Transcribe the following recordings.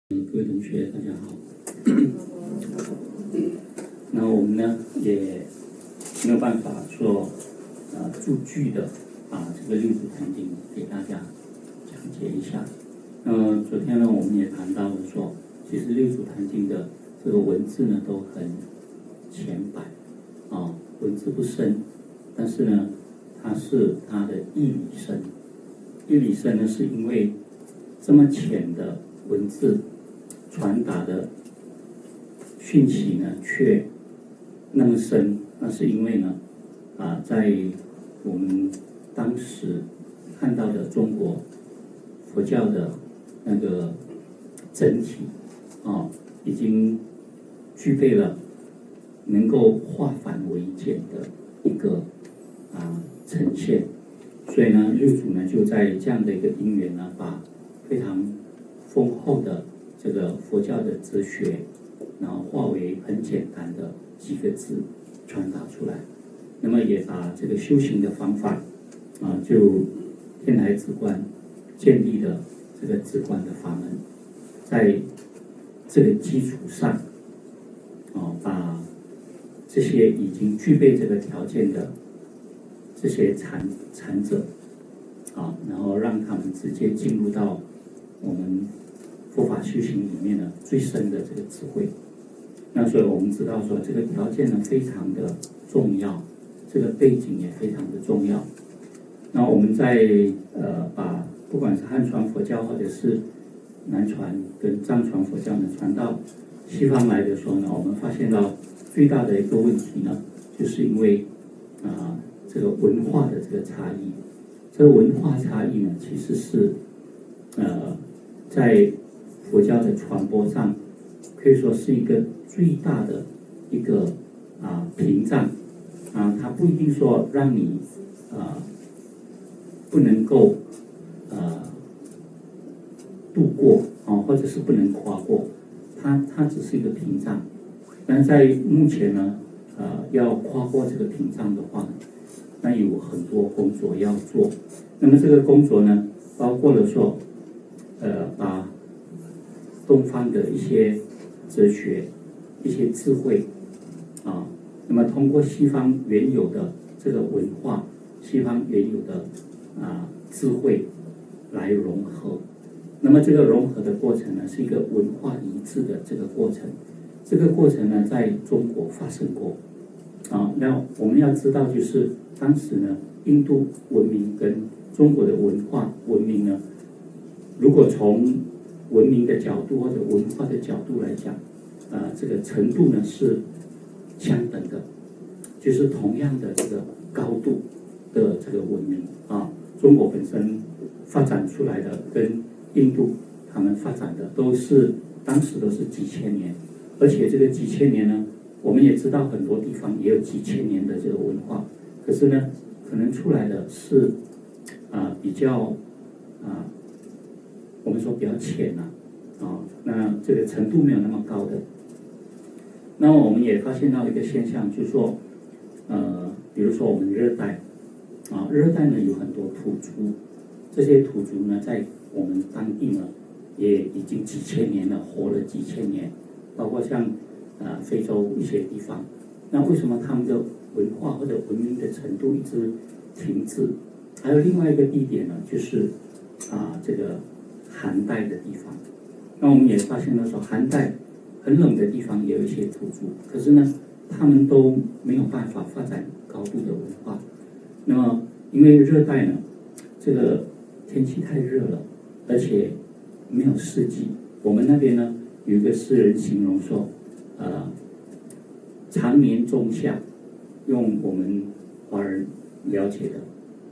各位同学，大家好。那我们呢也没有办法说逐句的把这个六祖坛经给大家讲解一下。昨天呢我们也谈到了说，其实六祖坛经的这个文字呢都很浅白文字不深，但是呢它是它的义理深。义理深呢是因为这么浅的文字传达的讯息呢却那么深，那是因为呢在我们当时看到的中国佛教的那个整体已经具备了能够化繁为简的一个呈现，所以呢六祖呢就在这样的一个因缘呢，把非常丰厚的这个佛教的哲学，然后化为很简单的几个字传达出来。那么也把这个修行的方法就天台止观建立的这个止观的法门，在这个基础上把这些已经具备这个条件的这些禅者然后让他们直接进入到我们佛法修行里面呢最深的这个智慧。那所以我们知道说这个条件呢非常的重要，这个背景也非常的重要。那我们在把不管是汉传佛教或者是南传跟藏传佛教呢传到西方来的时候呢，我们发现到最大的一个问题呢，就是因为这个文化的这个差异。这个文化差异呢，其实是在佛教的传播上，可以说是一个最大的一个屏障它不一定说让你不能够度过或者是不能跨过，它只是一个屏障。但在目前呢要跨过这个屏障的话，那有很多工作要做。那么这个工作呢，包括了说把东方的一些哲学、一些智慧那么通过西方原有的这个文化、西方原有的智慧来融合。那么这个融合的过程呢，是一个文化一致的这个过程。这个过程呢，在中国发生过那我们要知道，就是当时呢，印度文明跟中国的文化文明呢，如果从文明的角度或者文化的角度来讲这个程度呢是相等的，就是同样的这个高度的这个文明中国本身发展出来的跟印度他们发展的当时都是几千年，而且这个几千年呢，我们也知道很多地方也有几千年的这个文化，可是呢可能出来的是比较我们说比较浅那这个程度没有那么高的。那么我们也发现到一个现象，就是说比如说我们热带热带呢有很多土族，这些土族呢在我们当地呢也已经几千年了，活了几千年，包括像非洲一些地方。那为什么他们的文化或者文明的程度一直停滞？还有另外一个地点呢，就是这个寒带的地方。那我们也发现到说，寒带很冷的地方也有一些土族，可是呢他们都没有办法发展高度的文化。那么因为热带呢这个天气太热了，而且没有四季。我们那边呢有一个诗人形容说常年仲夏，用我们华人了解的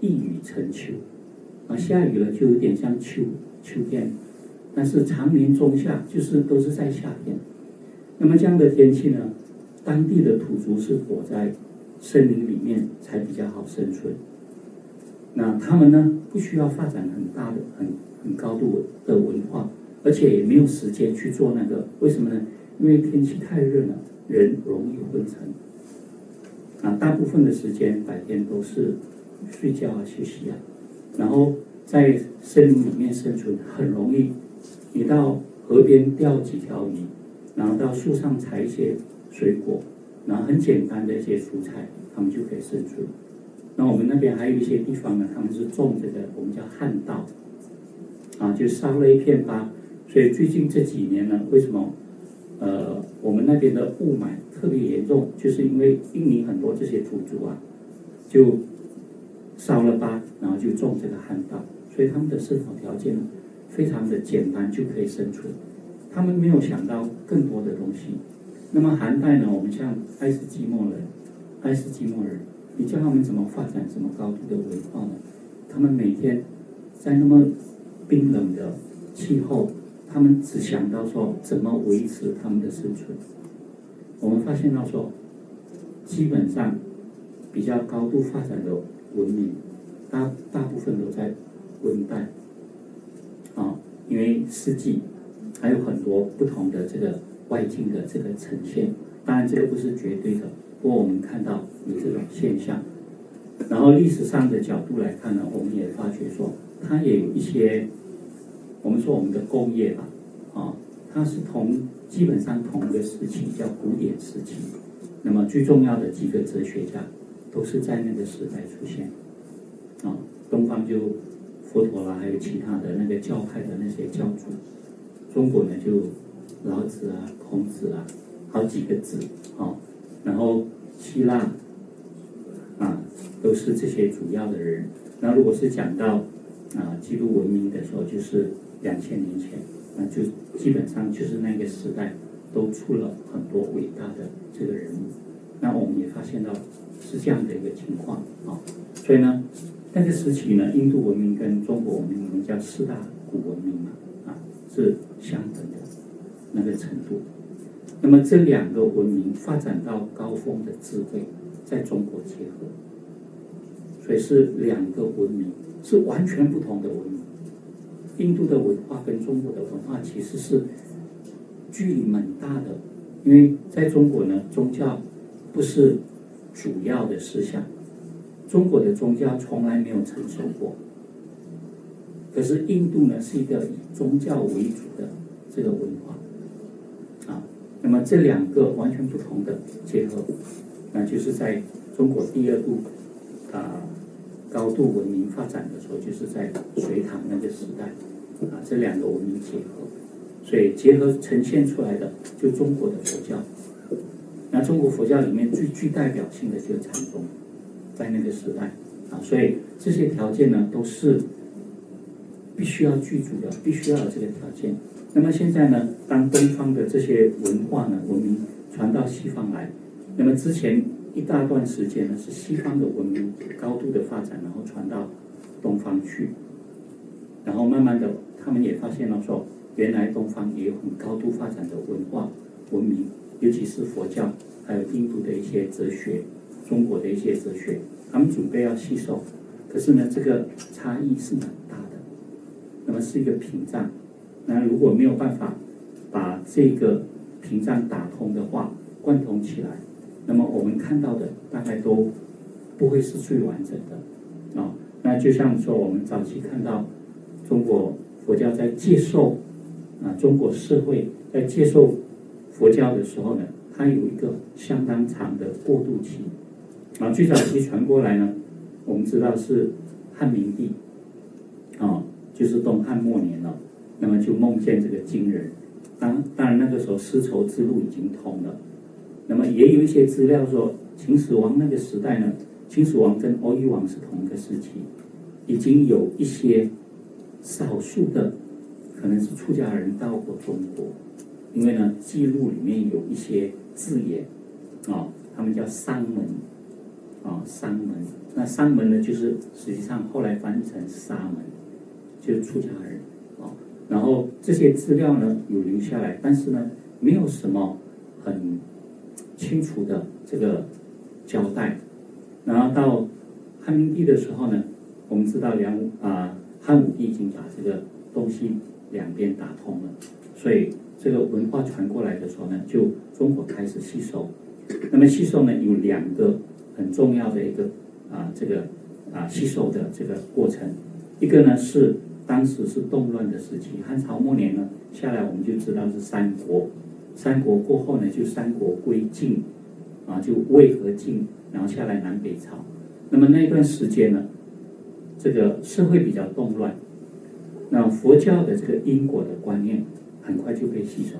一雨成秋下雨了就有点像秋天，但是常年仲夏就是都是在夏天。那么这样的天气呢，当地的土族是活在森林里面才比较好生存。那他们呢不需要发展很大的很高度的文化，而且也没有时间去做那个。为什么呢？因为天气太热了，人容易昏沉大部分的时间白天都是睡觉休息然后在森林里面生存很容易。你到河边钓几条鱼，然后到树上采一些水果，然后很简单的一些蔬菜，他们就可以生存。那我们那边还有一些地方呢，他们是种这个我们叫旱稻，就烧了一片疤。所以最近这几年呢，为什么我们那边的雾霾特别严重，就是因为印尼很多这些土著就烧了疤，然后就种这个旱稻，所以他们的生活条件呢非常的简单就可以生存，他们没有想到更多的东西。那么寒带呢，我们像爱斯基摩人，你叫他们怎么发展什么高度的文化呢？他们每天在那么冰冷的气候，他们只想到说怎么维持他们的生存。我们发现到说，基本上比较高度发展的文明，大部分都在温带，因为四季还有很多不同的这个外境的这个呈现。当然这个不是绝对的，不过我们看到有这种现象。然后历史上的角度来看呢，我们也发觉说，它也有一些，我们说我们的工业吧，它是基本上同一个时期，叫古典时期。那么最重要的几个哲学家都是在那个时代出现，东方就佛陀啦，还有其他的那个教派的那些教主。中国呢就老子孔子好几个子，然后希腊都是这些主要的人。那如果是讲到基督文明的时候，就是2000年前，那就基本上就是那个时代都出了很多伟大的这个人物。那我们也发现到是这样的一个情况所以呢，那个时期呢，印度文明跟中国文明，我们叫4大古文明是相等的那个程度。那么这2个文明发展到高峰的智慧，在中国结合，所以是2个文明，是完全不同的文明。印度的文化跟中国的文化其实是距离蛮大的，因为在中国呢，宗教不是主要的思想，中国的宗教从来没有成熟过。可是印度呢，是一个以宗教为主的这个文化那么这2个完全不同的结合，那就是在中国第2度高度文明发展的时候，就是在隋唐那个时代这2个文明结合，所以结合呈现出来的就中国的佛教。那中国佛教里面最具代表性的就是禅宗，在那个时代所以这些条件呢都是必须要具足的，必须要有这个条件。那么现在呢，当东方的这些文化呢文明传到西方来，那么之前一大段时间呢是西方的文明高度的发展，然后传到东方去，然后慢慢的他们也发现了说，原来东方也有很高度发展的文化文明，尤其是佛教，还有印度的一些哲学，中国的一些哲学，他们准备要吸收。可是呢，这个差异是蛮大的，那么是一个屏障。那如果没有办法把这个屏障打通的话，贯通起来，那么我们看到的大概都不会是最完整的那就像说我们早期看到中国佛教在接受中国社会在接受佛教的时候呢，它有一个相当长的过渡期最早期传过来呢，我们知道是汉明帝就是东汉末年了，那么就梦见这个金人。当然那个时候丝绸之路已经通了，那么也有一些资料说秦始皇那个时代呢，秦始皇跟欧夷王是同一个时期，已经有一些少数的可能是出家人到过中国，因为呢记录里面有一些字眼他们叫商门商门。那商门呢，就是实际上后来翻译成沙门，就是出家人然后这些资料呢有留下来，但是呢没有什么很清楚的这个交代。然后到汉明帝的时候呢，我们知道汉武帝已经把这个东西两边打通了，所以这个文化传过来的时候呢，就中国开始吸收。那么吸收呢有2个很重要的一个这个吸收的这个过程，一个呢是当时是动乱的时期。汉朝末年呢下来，我们就知道是三国，三国过后呢就三国归晋，就魏和晋，然后下来南北朝。那么那段时间呢，这个社会比较动乱，那佛教的这个因果的观念很快就被吸收，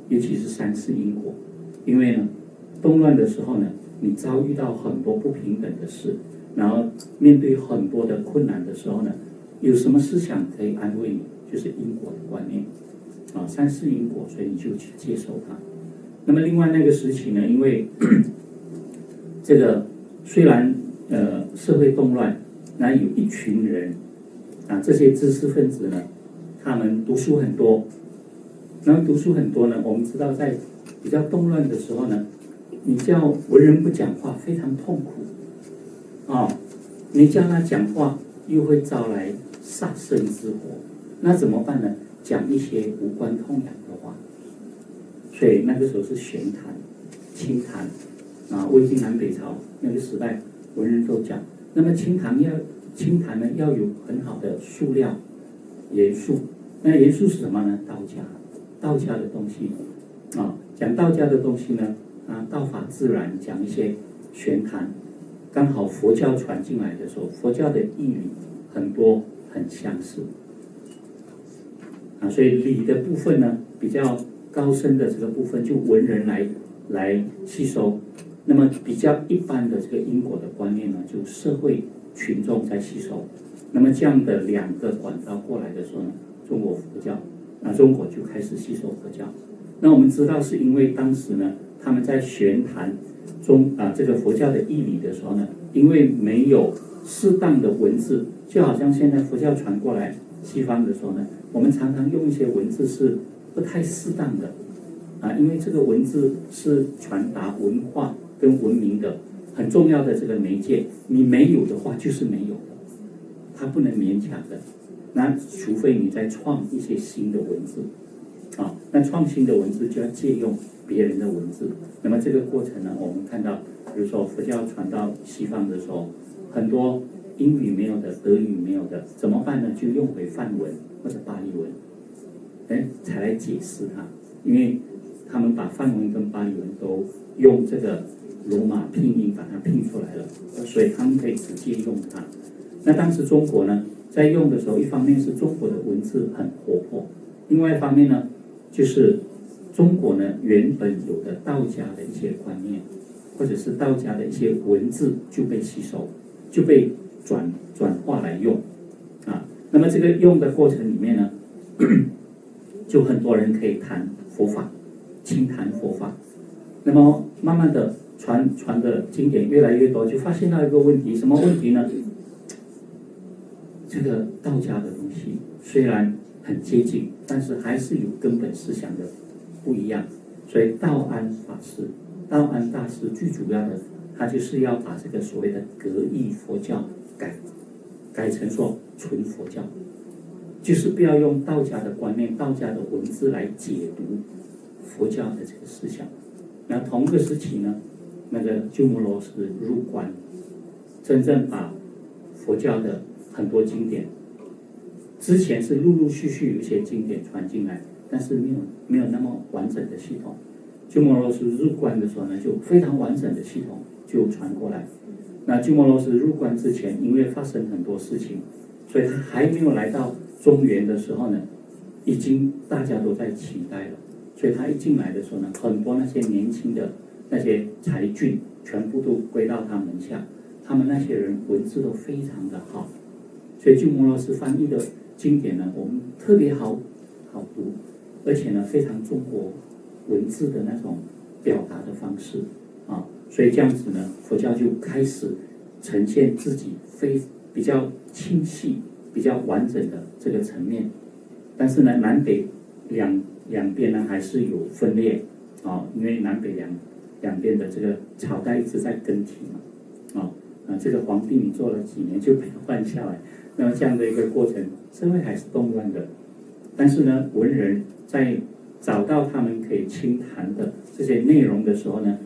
尤其是三世因果。因为呢，动乱的时候呢，你遭遇到很多不平等的事，然后面对很多的困难的时候呢，有什么思想可以安慰你？就是因果的观念三世因果，所以你就去接受它。那么另外那个时期呢，因为这个虽然社会动乱，那有一群人这些知识分子呢，他们读书很多。那么读书很多呢，我们知道在比较动乱的时候呢，你叫文人不讲话非常痛苦你叫他讲话又会招来杀身之祸，那怎么办呢？讲一些无关痛痒的话。所以那个时候是玄谈、清谈魏晋南北朝那个时代，文人都讲。那么清谈呢要有很好的塑料元素。那元素是什么呢？道家的东西讲道家的东西呢道法自然，讲一些玄谈。刚好佛教传进来的时候，佛教的义理很多很相似所以理的部分呢比较高深的这个部分就文人来吸收。那么比较一般的这个因果的观念呢，就社会群众在吸收。那么这样的两个管道过来的时候呢，中国佛教中国就开始吸收佛教。那我们知道是因为当时呢，他们在玄谈这个佛教的义理的时候呢，因为没有适当的文字，就好像现在佛教传过来西方的时候呢，我们常常用一些文字是不太适当的因为这个文字是传达文化跟文明的很重要的这个媒介，你没有的话就是没有的，它不能勉强的。那除非你在创一些新的文字那创新的文字就要借用别人的文字。那么这个过程呢，我们看到比如说佛教传到西方的时候，很多英语没有的，德语没有的，怎么办呢？就用回梵文或者巴利文才来解释它。因为他们把梵文跟巴利文都用这个罗马拼音把它拼出来了，所以他们可以直接用它。那当时中国呢在用的时候，一方面是中国的文字很活泼，另外一方面呢就是中国呢原本有的道家的一些观念，或者是道家的一些文字就被吸收，就被转化来用那么这个用的过程里面呢就很多人可以谈佛法，轻谈佛法。那么慢慢的传的经典越来越多，就发现到一个问题，什么问题呢？这个道家的东西虽然很接近，但是还是有根本思想的不一样。所以道安大师最主要的，他就是要把这个所谓的格义佛教改成说纯佛教，就是不要用道家的观念、道家的文字来解读佛教的这个思想。那同个时期呢，那个鸠摩罗什入关，真正把佛教的很多经典，之前是陆陆续续有一些经典传进来，但是没有那么完整的系统。鸠摩罗什入关的时候呢，就非常完整的系统就传过来。那鸠摩罗什入关之前，因为发生很多事情，所以他还没有来到中原的时候呢，已经大家都在期待了。所以他一进来的时候呢，很多那些年轻的那些才俊全部都归到他门下，他们那些人文字都非常的好，所以鸠摩罗什翻译的经典呢，我们特别好读，而且呢非常中国文字的那种表达的方式所以这样子呢，佛教就开始呈现自己比较清晰、比较完整的这个层面。但是呢，南北两边呢还是有分裂因为南北两边的这个朝代一直在更替嘛这个皇帝你做了几年就被换下来，那么这样的一个过程，社会还是动乱的。但是呢，文人在找到他们可以倾谈的这些内容的时候呢，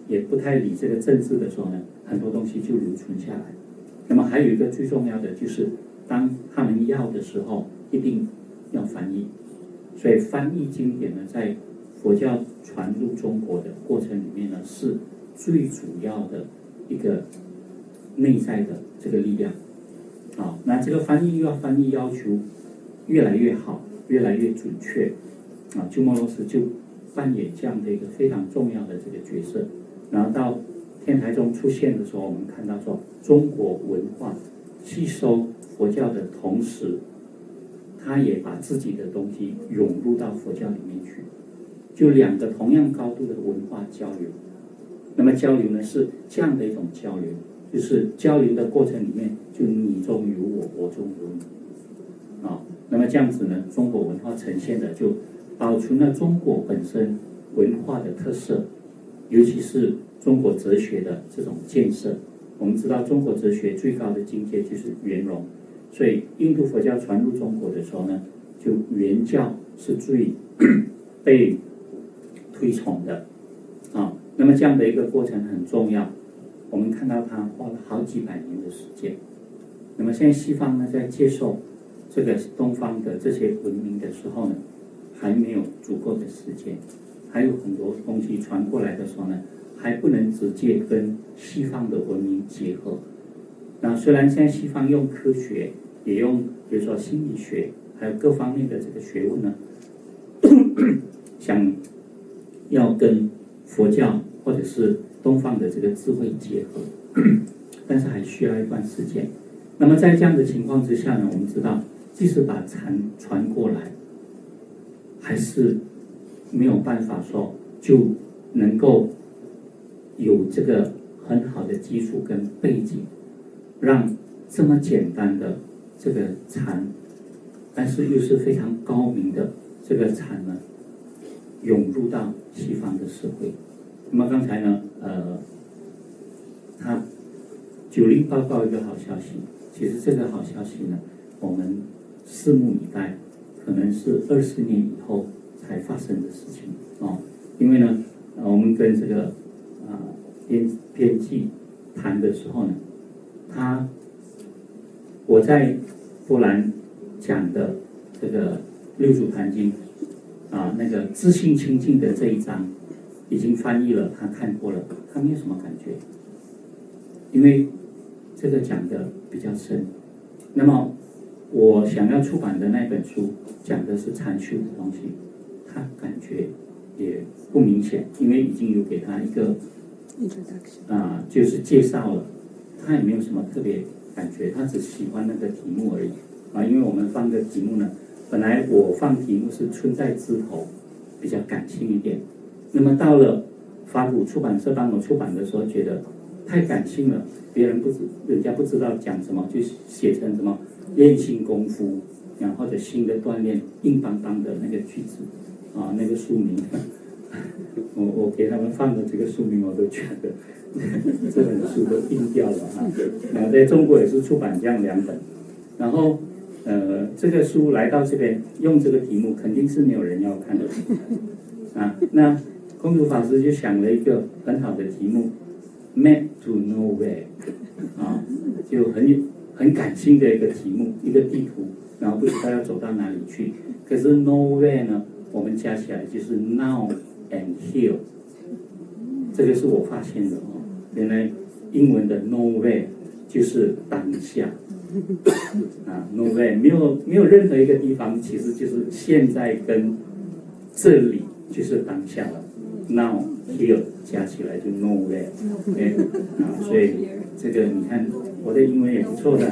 也不太理这个政治的时候呢，很多东西就留存下来。那么还有一个最重要的就是当他们要的时候，一定要翻译。所以翻译经典呢，在佛教传入中国的过程里面呢，是最主要的一个内在的这个力量。那这个翻译要求越来越好，越来越准确。鸠摩罗什就扮演这样的一个非常重要的这个角色。然后到天台宗出现的时候，我们看到说，中国文化吸收佛教的同时，他也把自己的东西涌入到佛教里面去，就两个同样高度的文化交流。那么交流呢，是这样的一种交流，就是交流的过程里面，就你中有我，我中有你。那么这样子呢，中国文化呈现的就保存了中国本身文化的特色，尤其是中国哲学的这种建设。我们知道中国哲学最高的境界就是圆融，所以印度佛教传入中国的时候呢，就圆教是最被推崇的。那么这样的一个过程很重要，我们看到它花了好几百年的时间。那么现在西方呢，在接受这个东方的这些文明的时候呢，还没有足够的时间，还有很多东西传过来的时候呢，还不能直接跟西方的文明结合。那虽然现在西方用科学，也用比如说心理学，还有各方面的这个学问呢，想要跟佛教或者是东方的这个智慧结合，但是还需要一段时间。那么在这样的情况之下呢，我们知道，即使把禅传过来，还是没有办法说就能够有这个很好的基础跟背景，让这么简单的这个禅，但是又是非常高明的这个禅呢，涌入到西方的社会。那么刚才呢，他90报告一个好消息，其实这个好消息呢，我们拭目以待，可能是20年以后才发生的事情因为呢，我们跟这个编辑谈的时候呢，我在波兰讲的这个六祖坛经那个自信清净的这一章已经翻译了，他看过了，他没有什么感觉，因为这个讲的比较深。那么我想要出版的那本书讲的是禅修的东西，他感觉也不明显，因为已经有给他一个就是介绍了，他也没有什么特别感觉，他只喜欢那个题目而已因为我们放的题目呢，本来我放题目是春在枝头，比较感性一点，那么到了法古出版社帮我出版的时候，觉得太感性了，人家不知道讲什么，就写成什么练心功夫，然后或者新的锻炼，硬邦邦的那个句子那个书名我给他们放的这个书名，我都觉得这本书都硬掉了然后在中国也是出版这样2本，然后这个书来到这边用这个题目，肯定是没有人要看的那空祖法师就想了一个很好的题目 ，Map to Nowhere 就很感性的一个题目，一个地图，然后不知道要走到哪里去。可是 Nowhere 呢，我们加起来就是 Now and Here， 这个是我发现的原来英文的 Nowhere 就是当下Nowhere 没有任何一个地方，其实就是现在跟这里就是当下了。Now here 加起来就 nowhere， 所以这个你看我的英文也不错的。